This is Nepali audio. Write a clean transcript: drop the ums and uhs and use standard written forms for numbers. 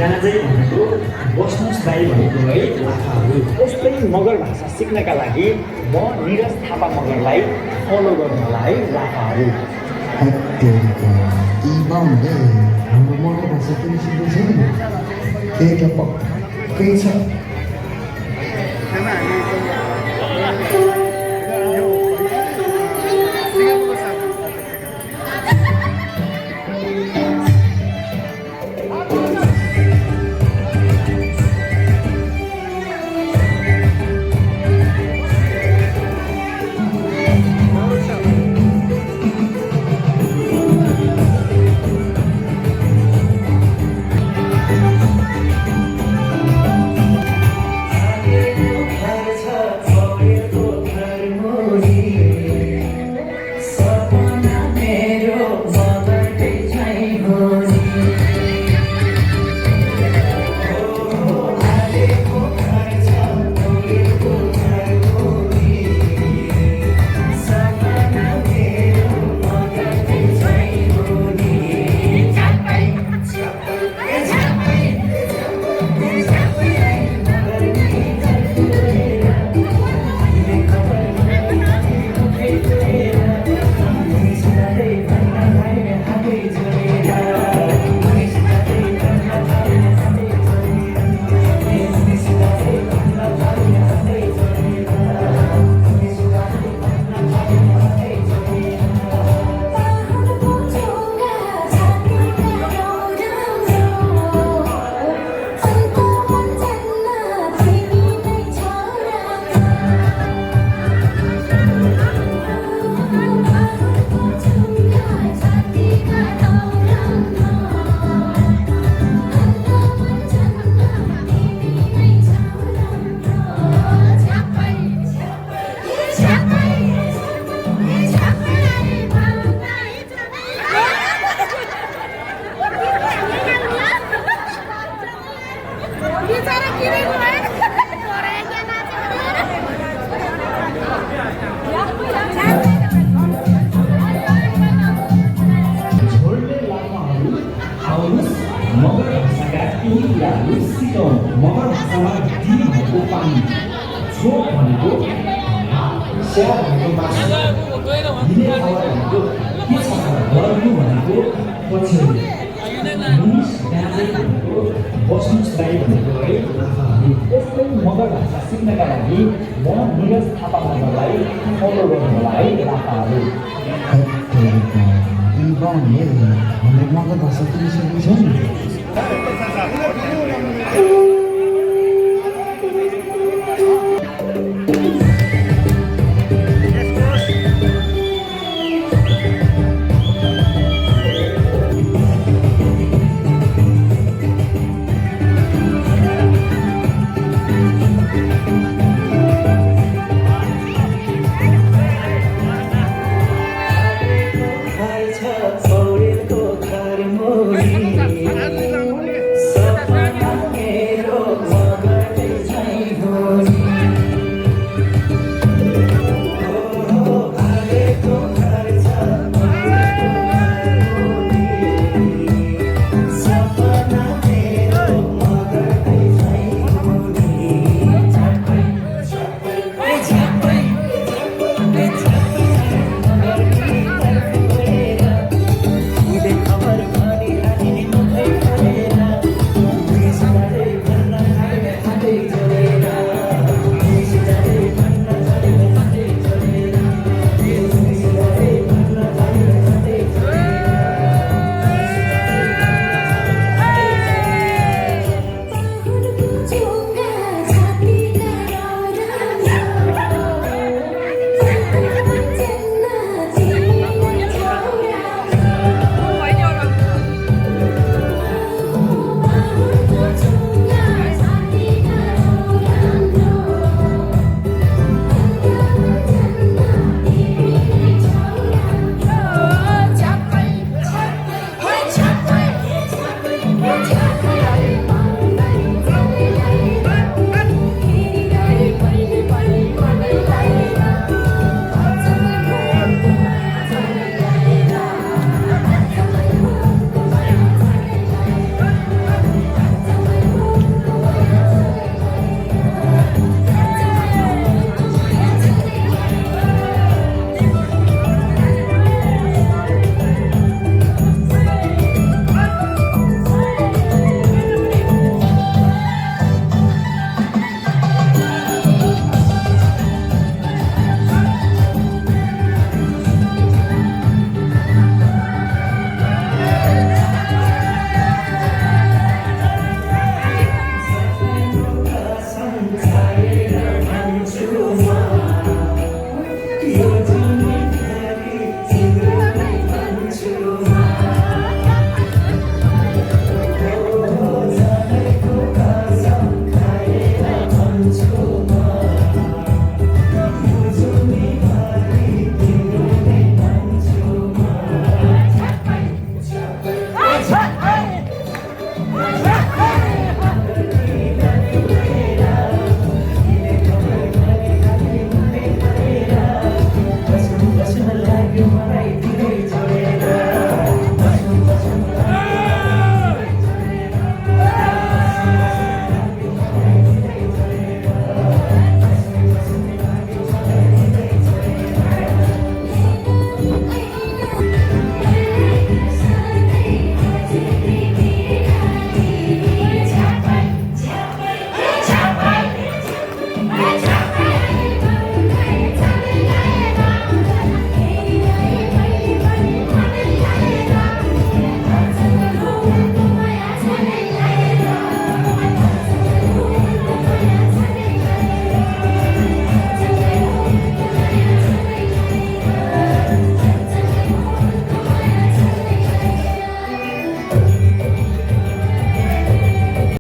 दाँजै भनेको बस्नुहोस् दाइ भनेको है लाफाहरू। यस्तै मगर भाषा सिक्नका लागि म निरज थापा मगरलाई फलो गर्नु होला है लाफाहरू। यी बाहुनले हाम्रो मगर भाषा पनि सिक्दैछ नि, त्यही त पक्कै छ। मगर भाषाका केही कुराहरू सिकौँ। मगर भाषामा डी भनेको पानी, छो भनेको स्या भनेको मासु, हिँड्ने हावा भनेको के छ गर्नु भनेको पछ्यौरी, मुनिस दाँजै भनेको बस्नुहोस् दाइ भनेको है लाफाहरू। यस्तै मगर भाषा सिक्नका लागि म निरज थापा मगरलाई फलो गर्नु होला है लाफाहरू। यी बाहुनले हाम्रो मगर भाषा पनि सिक्दैछ